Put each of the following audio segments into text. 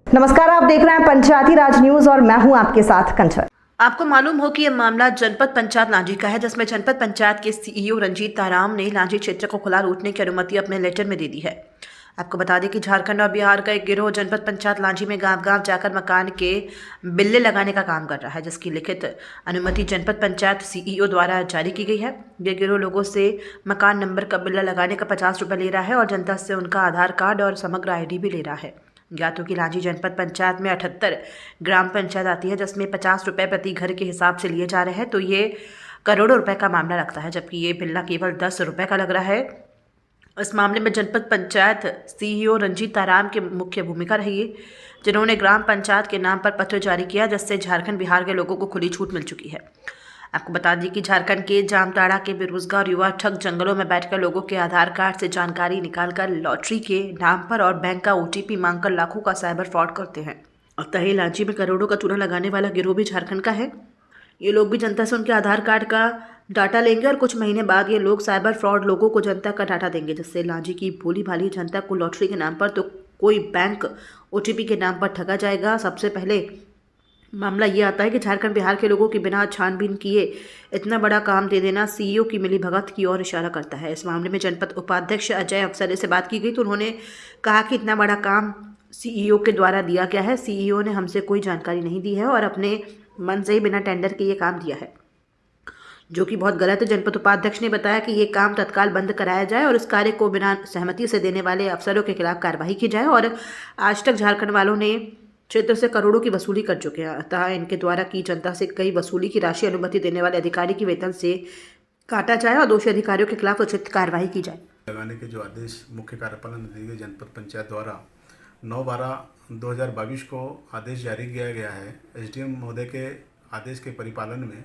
नमस्कार, आप देख रहे हैं पंचायती राज न्यूज और मैं हूं आपके साथ कंचन। आपको मालूम हो कि यह मामला जनपद पंचायत लांजी का है, जिसमें जनपद पंचायत के सीईओ रंजीत ताराम ने लांजी क्षेत्र को खुला लूटने की अनुमति अपने लेटर में दे दी है। आपको बता दें कि झारखंड और बिहार का एक गिरोह जनपद पंचायत लांजी में गांव-गांव जाकर मकान के बिल्ले लगाने का काम कर रहा है, जिसकी लिखित अनुमति जनपद पंचायत सीईओ द्वारा जारी की गई है। यह गिरोह लोगों से मकान नंबर का बिल्ला लगाने का 50 रुपये ले रहा है और जनता से उनका आधार कार्ड और समग्र ID भी ले रहा है। ज्ञात हो कि लांजी जनपद पंचायत में 78 ग्राम पंचायत आती है, जिसमें 50 रुपये प्रति घर के हिसाब से लिए जा रहे हैं, तो ये करोड़ों रुपए का मामला लगता है, जबकि ये बिल्ला केवल 10 रुपये का लग रहा है। इस मामले में जनपद पंचायत सीईओ रंजीत ताराम की मुख्य भूमिका रही है, जिन्होंने ग्राम पंचायत के नाम पर पत्र जारी किया, जिससे झारखंड बिहार के लोगों को खुली छूट मिल चुकी है। आपको बता दें कि झारखंड के जामताड़ा के बेरोजगार युवा ठग जंगलों में बैठकर लोगों के आधार कार्ड से जानकारी निकालकर लॉटरी के नाम पर और बैंक का OTP मांगकर लाखों का साइबर फ्रॉड करते हैं। अतः लांची में करोड़ों का चूना लगाने वाला गिरोह भी झारखंड का है। ये लोग भी जनता से उनके आधार कार्ड का डाटा लेंगे और कुछ महीने बाद ये लोग साइबर फ्रॉड लोगों को जनता का डाटा देंगे, जिससे लांजी की भोली भाली जनता को लॉटरी के नाम पर तो कोई बैंक OTP के नाम पर ठगा जाएगा। सबसे पहले मामला ये आता है कि झारखंड बिहार के लोगों की बिना छानबीन किए इतना बड़ा काम दे देना सीईओ की मिलीभगत की ओर इशारा करता है। इस मामले में जनपद उपाध्यक्ष अजय अफसरे से बात की गई तो उन्होंने कहा कि इतना बड़ा काम सीईओ के द्वारा दिया गया है। सीईओ ने हमसे कोई जानकारी नहीं दी है और अपने मन से ही बिना टेंडर के ये काम दिया है, जो कि बहुत गलत है। जनपद उपाध्यक्ष ने बताया कि ये काम तत्काल बंद कराया जाए और इस कार्य को बिना सहमति से देने वाले अफसरों के खिलाफ कार्रवाई की जाए। और आज तक झारखंड वालों ने क्षेत्र से करोड़ों की वसूली कर चुके हैं, अतः इनके द्वारा की जनता से कई वसूली की राशि अनुमति देने वाले अधिकारी की वेतन से काटा जाए और दोषी अधिकारियों के खिलाफ उचित कार्रवाई की जाए। लगाने के जो आदेश मुख्य कार्यपालन अधिकारी जनपद पंचायत द्वारा 9/12/2022 को आदेश जारी किया गया है SDM महोदय के आदेश के परिपालन में,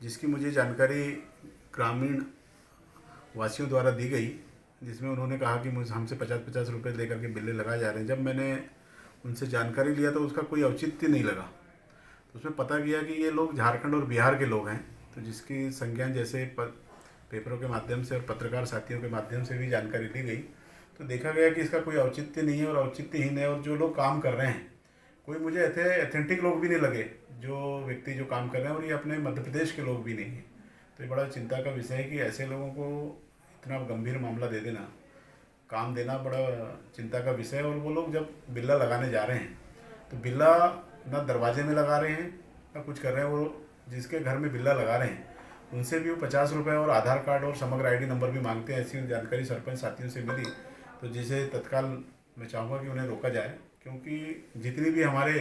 जिसकी मुझे जानकारी ग्रामीण वासियों द्वारा दी गई, जिसमें उन्होंने कहा कि मुझे हमसे 50-50 रुपये लेकर के बिल्ले लगाए जा रहे हैं। जब मैंने उनसे जानकारी लिया तो उसका कोई औचित्य नहीं लगा। तो उसमें पता किया कि ये लोग झारखंड और बिहार के लोग हैं, तो जिसकी संज्ञान जैसे पेपरों के माध्यम से और पत्रकार साथियों के माध्यम से भी जानकारी ली गई, तो देखा गया कि इसका कोई औचित्य नहीं है और औचित्यहीन है। और जो लोग काम कर रहे हैं, कोई मुझे एथेंटिक लोग भी नहीं लगे जो व्यक्ति जो काम कर रहे हैं, और ये अपने मध्य प्रदेश के लोग भी नहीं हैं। तो ये बड़ा चिंता का विषय है कि ऐसे लोगों को इतना गंभीर मामला दे देना, काम देना बड़ा चिंता का विषय है। और वो लोग जब बिल्ला लगाने जा रहे हैं तो बिल्ला ना दरवाजे में लगा रहे हैं ना कुछ कर रहे हैं। वो जिसके घर में बिल्ला लगा रहे हैं उनसे भी वो 50 रुपये और आधार कार्ड और समग्र ID नंबर भी मांगते हैं। ऐसी जानकारी सरपंच साथियों से मिली, तो जिसे तत्काल मैं चाहूँगा कि उन्हें रोका जाए, क्योंकि जितनी भी हमारे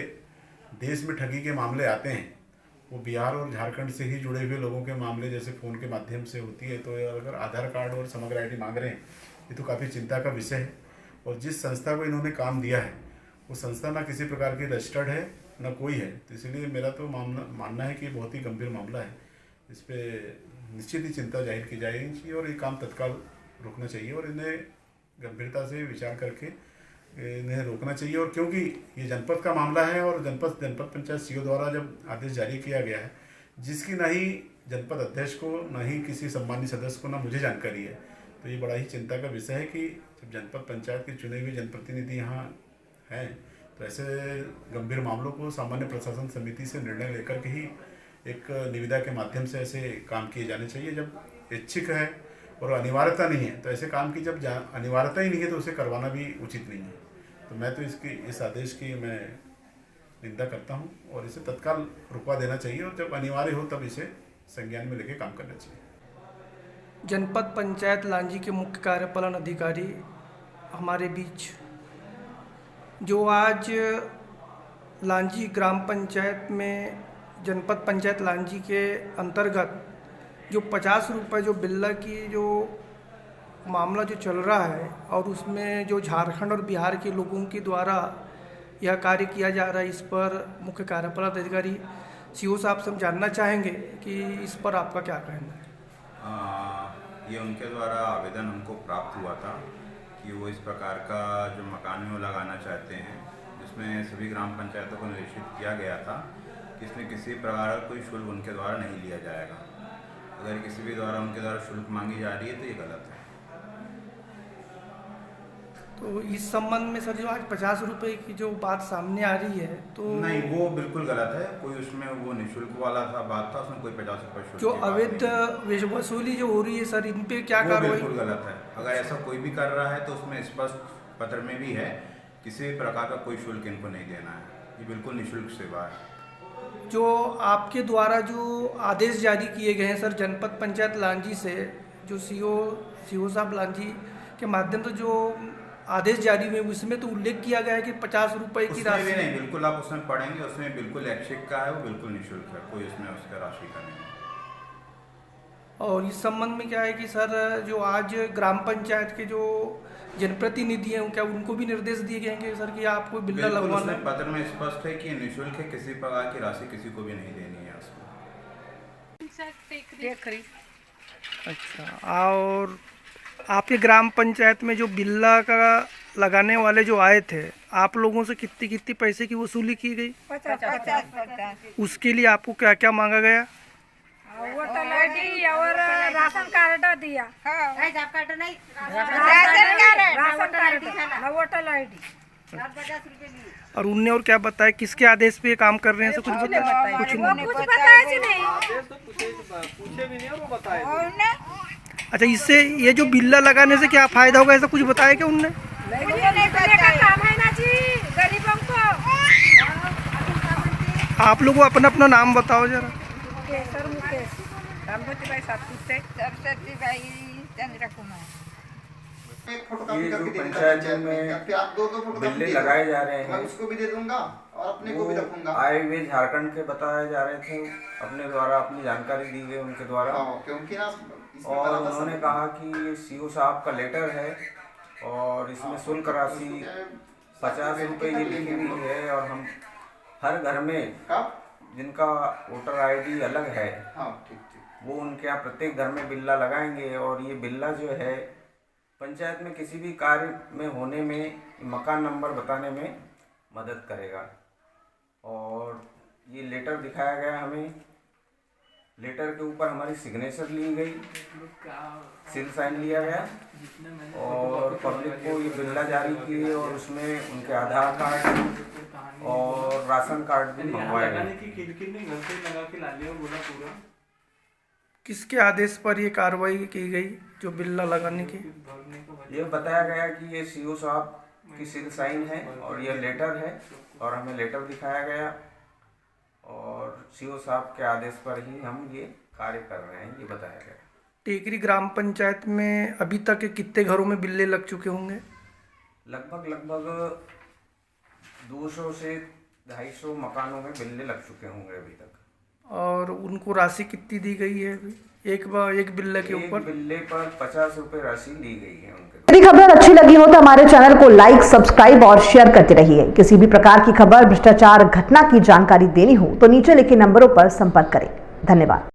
देश में ठगी के मामले आते हैं वो बिहार और झारखंड से ही जुड़े हुए लोगों के मामले जैसे फ़ोन के माध्यम से होती है। तो अगर आधार कार्ड और समग्र ID मांग रहे हैं, ये तो काफ़ी चिंता का विषय है। और जिस संस्था को इन्होंने काम दिया है वो संस्था ना किसी प्रकार की रजिस्टर्ड है ना कोई है, तो इसलिए मेरा तो मानना है कि बहुत ही गंभीर मामला है। इस पर निश्चित ही चिंता जाहिर की जाएगी चाहिए और ये काम तत्काल रोकना चाहिए और इन्हें गंभीरता से विचार करके इन्हें रोकना चाहिए। और क्योंकि ये जनपद का मामला है और जनपद पंचायत सीईओ द्वारा जब आदेश जारी किया गया है, जिसकी ना ही जनपद अध्यक्ष को ना ही किसी सम्मानित सदस्य को ना मुझे जानकारी है, तो ये बड़ा ही चिंता का विषय है कि जब जनपद पंचायत के चुने हुए जनप्रतिनिधि यहाँ हैं, तो ऐसे गंभीर मामलों को सामान्य प्रशासन समिति से निर्णय लेकर के ही एक निविदा के माध्यम से ऐसे काम किए जाने चाहिए। जब इच्छिक है और अनिवार्यता नहीं है, तो ऐसे काम की जब अनिवार्यता ही नहीं है तो उसे करवाना भी उचित नहीं है। तो मैं तो इस आदेश की मैं निंदा करता हूँ और इसे तत्काल रुकवा देना चाहिए और जब अनिवार्य हो तब इसे संज्ञान में लेके काम करना चाहिए। जनपद पंचायत लांजी के मुख्य कार्यपालन अधिकारी हमारे बीच जो आज लांजी ग्राम पंचायत में जनपद पंचायत लांजी के अंतर्गत जो 50 रुपये जो बिल्ला की जो मामला जो चल रहा है और उसमें जो झारखंड और बिहार के लोगों के द्वारा यह कार्य किया जा रहा है, इस पर मुख्य कार्यपालन अधिकारी सीईओ साहब से हम जानना चाहेंगे कि इस पर आपका क्या कहना है। ये उनके द्वारा आवेदन हमको प्राप्त हुआ था कि वो इस प्रकार का जो मकान में वो लगाना चाहते हैं, जिसमें सभी ग्राम पंचायतों को निर्देशित किया गया था कि इसमें किसी प्रकार का कोई शुल्क उनके द्वारा नहीं लिया जाएगा। अगर किसी भी द्वारा उनके द्वारा शुल्क मांगी जा रही है तो ये गलत है। तो इस संबंध में सर जो आज 50 रुपए की जो बात सामने आ रही है तो नहीं, वो बिल्कुल गलत है। कोई उसमें वो निःशुल्क वाला था बात था, उसमें कोई 50 रुपये शुल्क जो की बात अवैध नहीं है। वसूली जो हो रही है सर, इन पे क्या वो कार्रवाई? बिल्कुल गलत है। अगर ऐसा कोई भी कर रहा है तो उसमें स्पष्ट पत्र में भी है किसी भी प्रकार का कोई शुल्क इनको नहीं देना है, ये बिल्कुल निःशुल्क सेवा है। जो आपके द्वारा जो आदेश जारी किए गए हैं सर जनपद पंचायत लांजी से, जो सीओ साहब लांजी के माध्यम से जो आदेश जारी हुए उसमें तो उल्लेख किया गया है कि 50 रुपए की उसमें भी राशि। नहीं, बिल्कुल आप उसमें पढ़ेंगे उसमें बिल्कुल ऐच्छिक का है, वो बिल्कुल निःशुल्क है, कोई उसमें उसका राशि का नहीं है। और इस संबंध में क्या है कि सर जो आज ग्राम पंचायत के जो जनप्रतिनिधि हैं क्या उनको भी निर्देश दिए गए हैं सर कि आपको बिल्ला बिल्कुल लगवाना उसमें पत्र में स्पष्ट है कि ये निःशुल्क है, किसी प्रकार की राशि किसी को भी नहीं देनी है उसमें। अच्छा, और आपके ग्राम पंचायत में जो बिल्ला का लगाने वाले जो आए थे, आप लोगों से कितनी कितनी पैसे की वसूली की गई? 50 उसके लिए आपको क्या क्या मांगा गया? वोटर आईडी और राशन कार्ड दिया। राशन कार्ड ना वोटर आईडी। 50 रुपए लिए। और उनने और क्या बताया, किसके आदेश पे ये काम कर रहे हैं? कुछ बताया? कुछ नहीं। कुछ बताया ही नहीं। अच्छा, इससे ये जो बिल्ला लगाने से क्या फायदा होगा, ऐसा कुछ बताया क्या उनने? का काम है ना जी गरीबों को। आप लोगों अपना अपना नाम बताओ जरा। सर मुकेश रामभती भाई सरस्वती भाई चंद्र कुमार। ये जो पंचायत में बिल्ले लगाए जा रहे हैं उसको भी दे दूंगा और अपने को भी रखूंगा। आए हुए झारखंड के बताए जा रहे थे, अपने द्वारा अपनी जानकारी दी गई उनके द्वारा। क्योंकि ना और उन्होंने कहा कि ये सीओ साहब का लेटर है और इसमें शुल्क राशि 50 रुपये ये लिखी हुई है, और हम हर घर में जिनका वोटर आईडी अलग है वो उनके यहाँ प्रत्येक घर में बिल्ला लगाएंगे। और ये बिल्ला जो है पंचायत में किसी भी कार्य में होने में, मकान नंबर बताने में मदद करेगा। और ये लेटर दिखाया गया हमें, लेटर के ऊपर हमारी सिग्नेचर ली गई, सील साइन लिया गया, और पब्लिक को ये बिल्ला जारी किए और उसमें उनके आधार कार्ड और राशन कार्ड भी मंगवाए गए। किसके आदेश पर ये कार्रवाई की गई जो बिल्ला लगाने की? ये बताया गया कि ये सीओ साहब की सील साइन है और ये लेटर है, और हमें लेटर दिखाया गया, और सीओ साहब के आदेश पर ही हम ये कार्य कर रहे हैं, ये बताया गया। टेकरी ग्राम पंचायत में अभी तक कितने घरों में बिल्ले लग चुके होंगे? लगभग 200 से 250 मकानों में बिल्ले लग चुके होंगे अभी तक। और उनको राशि कितनी दी गई है अभी? एक बिल्ले के ऊपर? एक बिल्ले पर 50 रुपये राशि ली गई है उनके। यदि खबर अच्छी लगी हो तो हमारे चैनल को लाइक, सब्सक्राइब और शेयर करते रहिए। किसी भी प्रकार की खबर, भ्रष्टाचार, घटना की जानकारी देनी हो तो नीचे लिखे नंबरों पर संपर्क करें। धन्यवाद।